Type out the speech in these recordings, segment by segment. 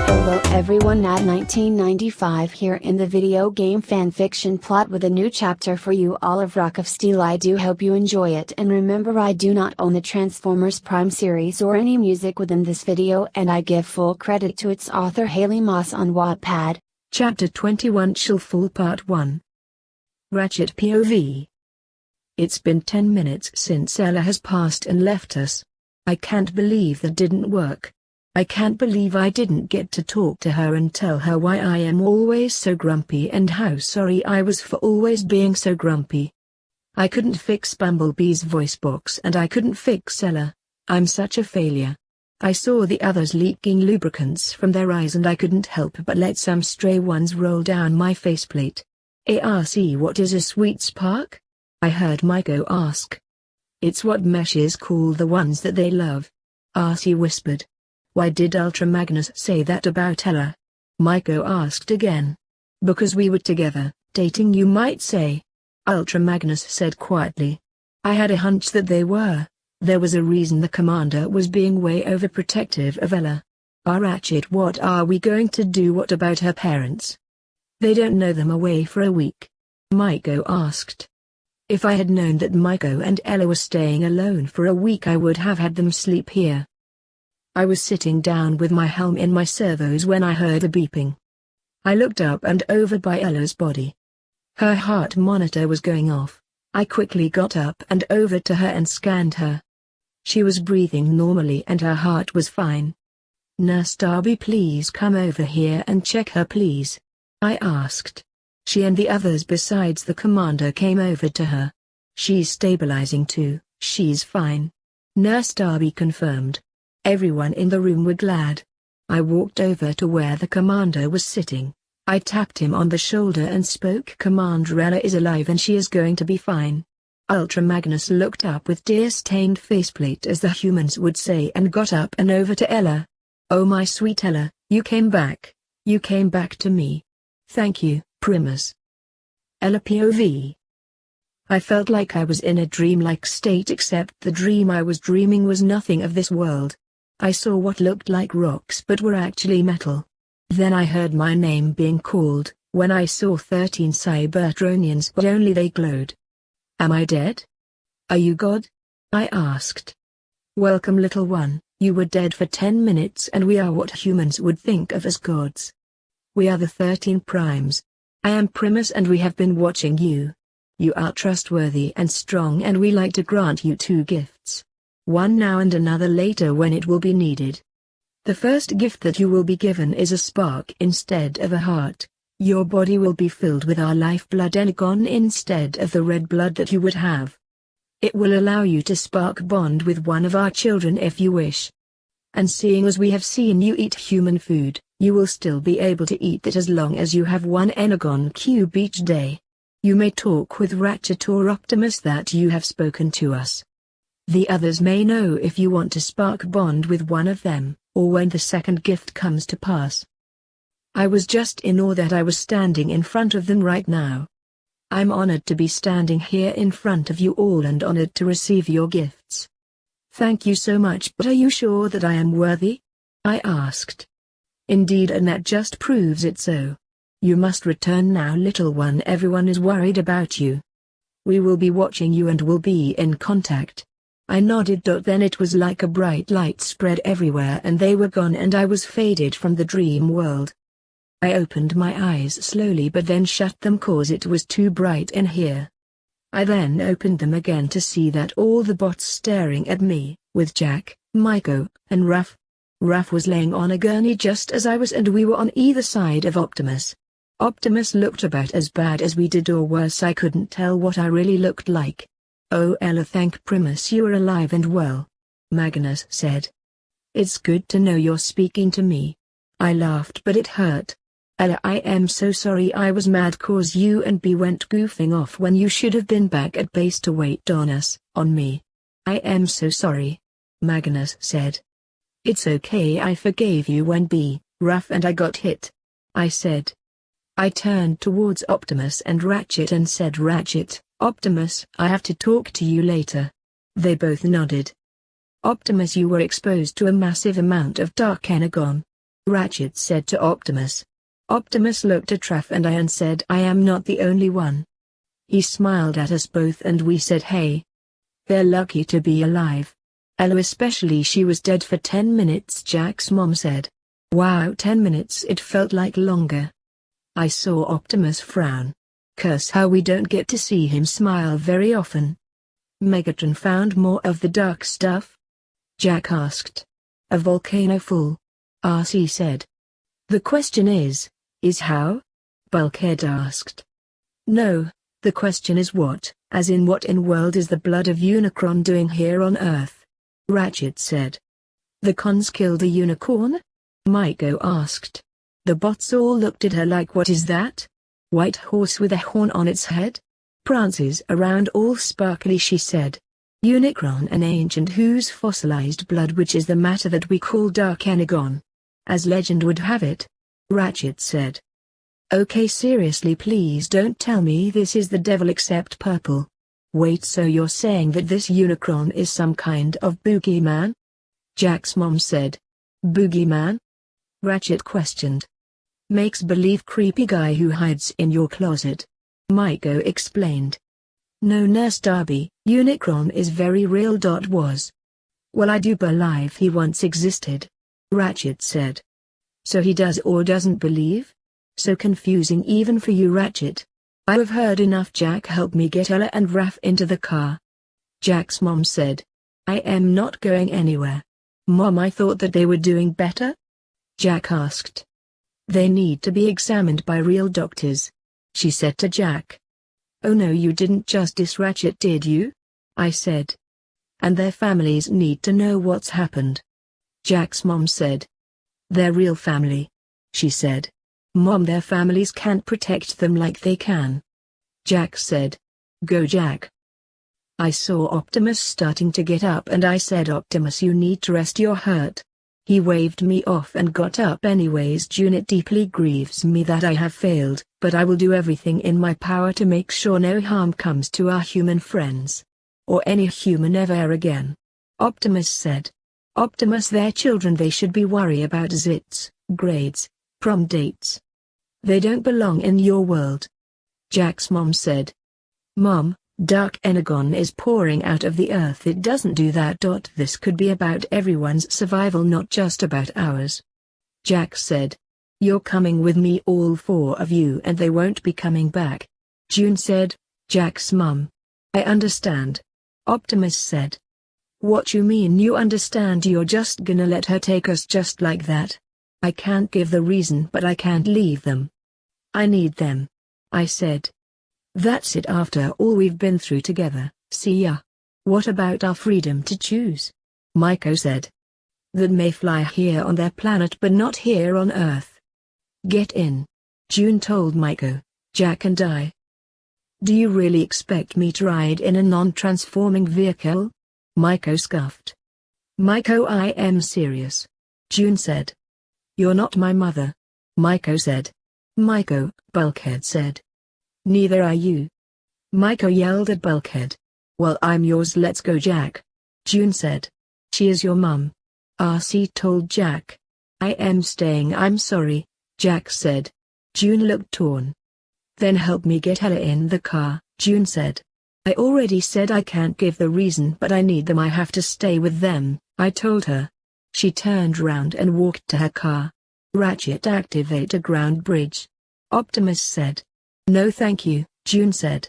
Hello everyone, at 1995 here in the video game fanfiction plot with a new chapter for you all of Rock of Steel. I do hope you enjoy it, and remember, I do not own the Transformers Prime series or any music within this video, and I give full credit to its author HaleyMoss on Wattpad. Chapter 21 Shellfall Part 1. Ratchet POV. It's been 10 minutes since Ella has passed and left us. I can't believe that didn't work. I can't believe I didn't get to talk to her and tell her why I am always so grumpy and how sorry I was for always being so grumpy. I couldn't fix Bumblebee's voice box and I couldn't fix Ella. I'm such a failure. I saw the others leaking lubricants from their eyes and I couldn't help but let some stray ones roll down my faceplate. ARC, what is a sweet spark? I heard Maiko ask. It's what meshes call the ones that they love. Arcee whispered. Why did Ultra Magnus say that about Ella? Maiko asked again. Because we were together, dating, you might say. Ultra Magnus said quietly. I had a hunch that they were. There was a reason the commander was being way overprotective of Ella. Ratchet, what are we going to do? What about her parents? They don't know them away for a week. Maiko asked. If I had known that Maiko and Ella were staying alone for a week, I would have had them sleep here. I was sitting down with my helm in my servos when I heard a beeping. I looked up and over by Ella's body. Her heart monitor was going off. I quickly got up and over to her and scanned her. She was breathing normally and her heart was fine. Nurse Darby, please come over here and check her, please. I asked. She and the others besides the commander came over to her. She's stabilizing too, she's fine. Nurse Darby confirmed. Everyone in the room were glad. I walked over to where the commander was sitting. I tapped him on the shoulder and spoke. Commander, Ella is alive and she is going to be fine. Ultra Magnus looked up with tear-stained faceplate, as the humans would say, and got up and over to Ella. Oh my sweet Ella, you came back. You came back to me. Thank you, Primus. Ella POV. I felt like I was in a dreamlike state, except the dream I was dreaming was nothing of this world. I saw what looked like rocks but were actually metal. Then I heard my name being called, when I saw 13 Cybertronians, but only they glowed. Am I dead? Are you God? I asked. Welcome, little one. You were dead for 10 minutes and we are what humans would think of as gods. We are the 13 Primes. I am Primus and we have been watching you. You are trustworthy and strong and we like to grant you 2 gifts. One now and another later when it will be needed. The first gift that you will be given is a spark instead of a heart. Your body will be filled with our lifeblood Unicron instead of the red blood that you would have. It will allow you to spark bond with one of our children if you wish. And seeing as we have seen you eat human food, you will still be able to eat that as long as you have 1 Energon cube each day. You may talk with Ratchet or Optimus that you have spoken to us. The others may know if you want to spark bond with one of them, or when the second gift comes to pass. I was just in awe that I was standing in front of them right now. I'm honored to be standing here in front of you all and honored to receive your gifts. Thank you so much, but are you sure that I am worthy? I asked. Indeed, and that just proves it so. You must return now, little one, everyone is worried about you. We will be watching you and will be in contact. I nodded. Then it was like a bright light spread everywhere and they were gone and I was faded from the dream world. I opened my eyes slowly but then shut them cause it was too bright in here. I then opened them again to see that all the bots staring at me, with Jack, Maiko, and Ruff. Ruff was laying on a gurney just as I was and we were on either side of Optimus. Optimus looked about as bad as we did or worse. I couldn't tell what I really looked like. Oh Ella, thank Primus you are alive and well. Magnus said. It's good to know you're speaking to me. I laughed but it hurt. Ella, I am so sorry I was mad cause you and B went goofing off when you should have been back at base to wait on us, on me. I am so sorry. Magnus said. It's okay, I forgave you when B, Ruff and I got hit. I said. I turned towards Optimus and Ratchet and said, Ratchet, Optimus, I have to talk to you later. They both nodded. Optimus, you were exposed to a massive amount of dark energon. Ratchet said to Optimus. Optimus looked at Raph and I and said, I am not the only one. He smiled at us both and we said, hey. They're lucky to be alive. Ella especially, she was dead for 10 minutes, Jack's mom said. Wow, 10 minutes, it felt like longer. I saw Optimus frown. Curse how we don't get to see him smile very often. Megatron found more of the dark stuff? Jack asked. A volcano full. RC said. The question is how? Bulkhead asked. No, the question is what, as in what in world is the blood of Unicron doing here on Earth? Ratchet said. The cons killed a unicorn? Maiko asked. The bots all looked at her like, what is that? White horse with a horn on its head? Prances around all sparkly, she said. Unicron, an ancient whose fossilized blood, which is the matter that we call dark energon. As legend would have it. Ratchet said. Okay, seriously, please don't tell me this is the devil except purple. Wait, so you're saying that this Unicron is some kind of boogeyman? Jack's mom said. Boogeyman? Ratchet questioned. Makes believe creepy guy who hides in your closet. Maiko explained. No, Nurse Darby, Unicron is very real. Was. Well, I do believe he once existed. Ratchet said. So he does or doesn't believe? So confusing even for you, Ratchet. I've heard enough. Jack, help me get Ella and Raph into the car. Jack's mom said. I am not going anywhere. Mom, I thought that they were doing better? Jack asked. They need to be examined by real doctors, she said to Jack. Oh no, you didn't justice Ratchet, did you? I said. And their families need to know what's happened. Jack's mom said. They're real family, she said. Mom, their families can't protect them like they can. Jack said. Go, Jack. I saw Optimus starting to get up and I said, Optimus, you need to rest, you're hurt. He waved me off and got up anyways. June, it deeply grieves me that I have failed, but I will do everything in my power to make sure no harm comes to our human friends. Or any human ever again. Optimus said. Optimus, their children, they should be worried about zits, grades, prom dates. They don't belong in your world. Jack's mom said. Mom, dark energon is pouring out of the earth. It doesn't do that. This could be about everyone's survival, not just about ours. Jack said. You're coming with me, all 4 of you, and they won't be coming back. June said. Jack's mom. I understand. Optimus said. What you mean you understand? You're just gonna let her take us just like that? I can't give the reason, but I can't leave them. I need them. I said. That's it, after all we've been through together, see ya. What about our freedom to choose? Maiko said. That may fly here on their planet but not here on Earth. Get in. June told Maiko, Jack and I. Do you really expect me to ride in a non-transforming vehicle? Maiko scoffed. Maiko, I am serious. June said. You're not my mother. Maiko said. Maiko, Bulkhead said. Neither are you. Maiko yelled at Bulkhead. Well, I'm yours, let's go, Jack. June said. She is your mum. RC told Jack. I am staying, I'm sorry, Jack said. June looked torn. Then help me get Ella in the car, June said. I already said I can't give the reason, but I need them, I have to stay with them, I told her. She turned round and walked to her car. Ratchet, activate a ground bridge. Optimus said. No thank you, June said.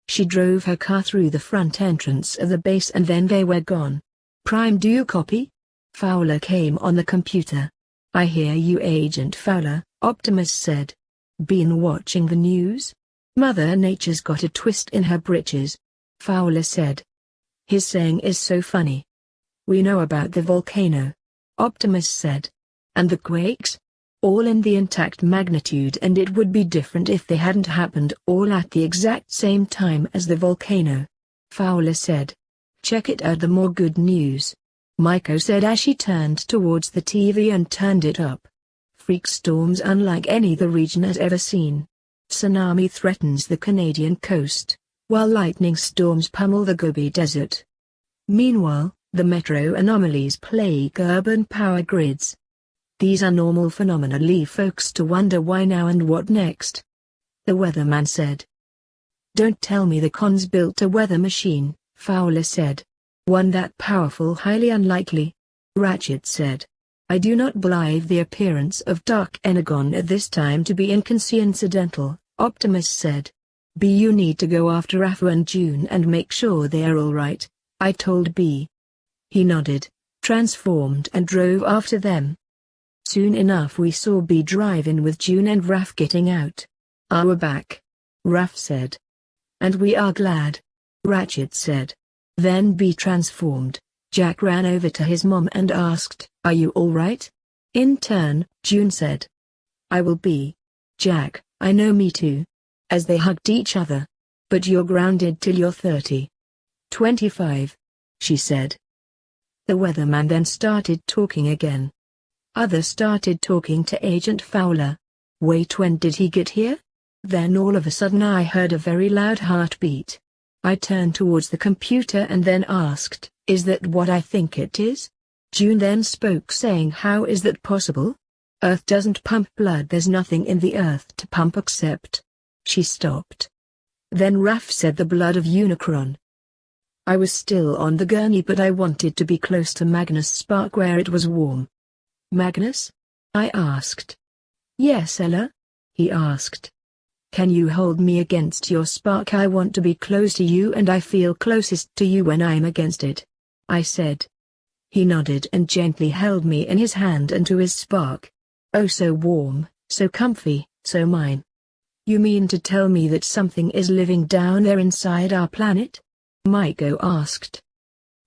She drove her car through the front entrance of the base and then they were gone. Prime, do you copy? Fowler came on the computer. I hear you, Agent Fowler, Optimus said. Been watching the news? Mother Nature's got a twist in her britches. Fowler said. His saying is so funny. We know about the volcano. Optimus said. And the quakes? All in the intact magnitude, and it would be different if they hadn't happened all at the exact same time as the volcano. Fowler said. Check it out, the more good news. Maiko said as she turned towards the TV and turned it up. Freak storms unlike any the region has ever seen. Tsunami threatens the Canadian coast, while lightning storms pummel the Gobi Desert. Meanwhile, The metro anomalies plague urban power grids. These are normal phenomena leave folks to wonder why now and what next. The weatherman said. Don't tell me the cons built a weather machine, Fowler said. One that powerful highly unlikely. Ratchet said. I do not believe the appearance of Dark Energon at this time to be incoincidental, Optimus said. B. You need to go after Afu and June and make sure they are alright, I told B. He nodded, transformed and drove after them. Soon enough we saw B drive in with June and Raf getting out. We're back, Raf said. And we are glad, Ratchet said. Then B transformed. Jack ran over to his mom and asked, Are you alright? In turn, June said. I will be. Jack, I know me too. As they hugged each other. But you're grounded till you're 30. 25. She said. The weatherman then started talking again. Others started talking to Agent Fowler. Wait, when did he get here? Then all of a sudden I heard a very loud heartbeat. I turned towards the computer and then asked, Is that what I think it is? June then spoke saying, How is that possible? Earth doesn't pump blood, there's nothing in the earth to pump except. She stopped. Then Raf said the blood of Unicron. I was still on the gurney but I wanted to be close to Magnus' spark where it was warm. Magnus? I asked. Yes, Ella? He asked. Can you hold me against your spark? I want to be close to you and I feel closest to you when I'm against it. I said. He nodded and gently held me in his hand and to his spark. Oh, so warm, so comfy, so mine. You mean to tell me that something is living down there inside our planet? Maiko asked.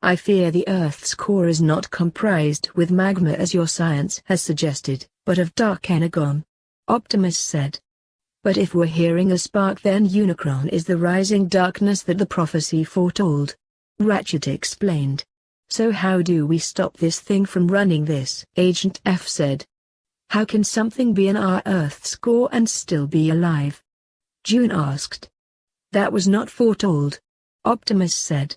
I fear the Earth's core is not comprised with magma as your science has suggested, but of dark energon. Optimus said. But if we're hearing a spark, then Unicron is the rising darkness that the prophecy foretold. Ratchet explained. So how do we stop this thing from running this? Agent F said. How can something be in our Earth's core and still be alive? June asked. That was not foretold. Optimus said.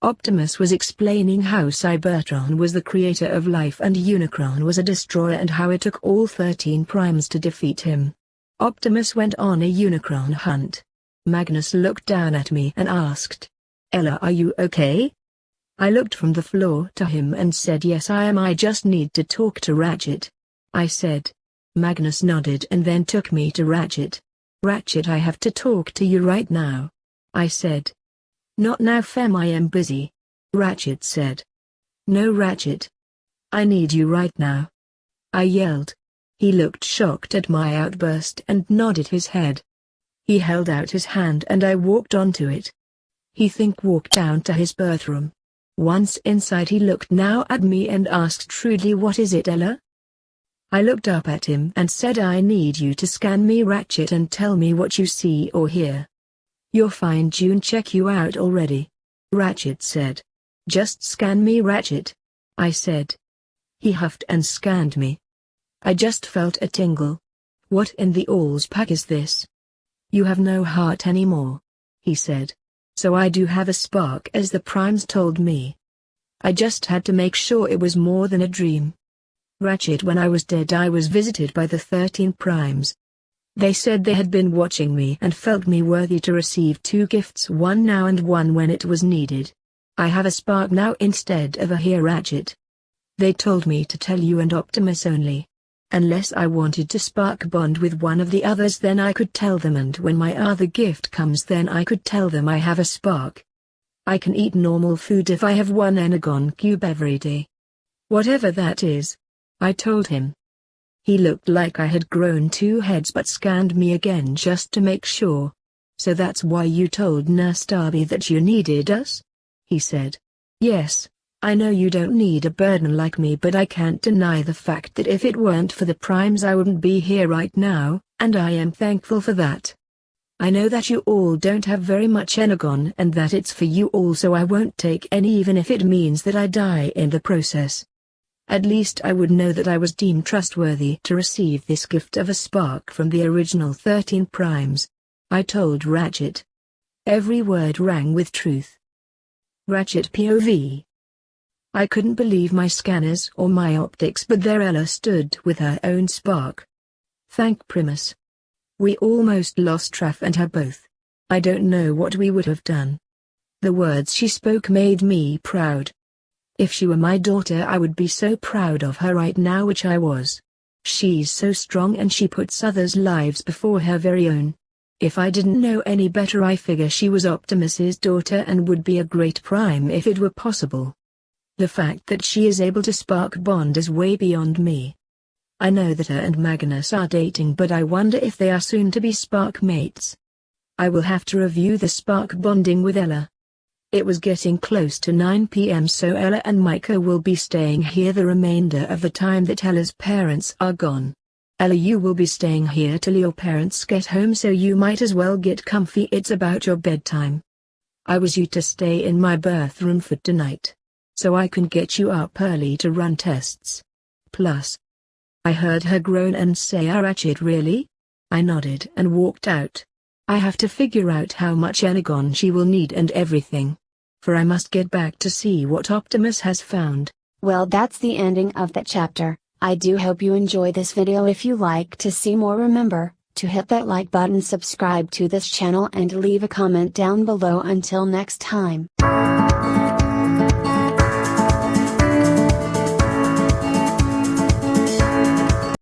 Optimus was explaining how Cybertron was the creator of life and Unicron was a destroyer and how it took all 13 primes to defeat him. Optimus went on a Unicron hunt. Magnus looked down at me and asked. Ella, are you okay? I looked from the floor to him and said, Yes, I am. I just need to talk to Ratchet. I said. Magnus nodded and then took me to Ratchet. Ratchet, I have to talk to you right now. I said. Not now, Fem, I am busy. Ratchet said. No, Ratchet. I need you right now. I yelled. He looked shocked at my outburst and nodded his head. He held out his hand and I walked onto it. He walked down to his birthroom. Once inside he looked now at me and asked shrewdly, What is it, Ella? I looked up at him and said, I need you to scan me, Ratchet, and tell me what you see or hear. You're fine, June, check you out already. Ratchet said. Just scan me, Ratchet. I said. He huffed and scanned me. I just felt a tingle. What in the all's pack is this? You have no heart anymore, he said. So I do have a spark, as the primes told me. I just had to make sure it was more than a dream. Ratchet, when I was dead I was visited by the 13 primes. They said they had been watching me and felt me worthy to receive 2 gifts, one now and one when it was needed. I have a spark now instead of a hair, Ratchet. They told me to tell you and Optimus only. Unless I wanted to spark bond with one of the others, then I could tell them, and when my other gift comes then I could tell them I have a spark. I can eat normal food if I have 1 energon cube every day. Whatever that is. I told him. He looked like I had grown 2 heads but scanned me again just to make sure. So that's why you told Nurse Darby that you needed us? He said. Yes, I know you don't need a burden like me, but I can't deny the fact that if it weren't for the primes I wouldn't be here right now, and I am thankful for that. I know that you all don't have very much energon and that it's for you all, so I won't take any even if it means that I die in the process. At least I would know that I was deemed trustworthy to receive this gift of a spark from the original 13 primes. I told Ratchet. Every word rang with truth. Ratchet POV. I couldn't believe my scanners or my optics, but there Ella stood with her own spark. Thank Primus. We almost lost Traff and her both. I don't know what we would have done. The words she spoke made me proud. If she were my daughter, I would be so proud of her right now, which I was. She's so strong and she puts others' lives before her very own. If I didn't know any better, I figure she was Optimus's daughter and would be a great prime if it were possible. The fact that she is able to spark bond is way beyond me. I know that her and Magnus are dating, but I wonder if they are soon to be spark mates. I will have to review the spark bonding with Ella. It was getting close to 9 p.m., so Ella and Micah will be staying here the remainder of the time that Ella's parents are gone. Ella, you will be staying here till your parents get home, so you might as well get comfy. It's about your bedtime. I was you to stay in my bathroom for tonight, so I can get you up early to run tests. Plus, I heard her groan and say, "Ah, Ratchet, really?" I nodded and walked out. I have to figure out how much energon she will need and everything. For I must get back to see what Optimus has found. Well, that's the ending of that chapter. I do hope you enjoy this video. If you like to see more, remember to hit that like button, subscribe to this channel and leave a comment down below. Until next time.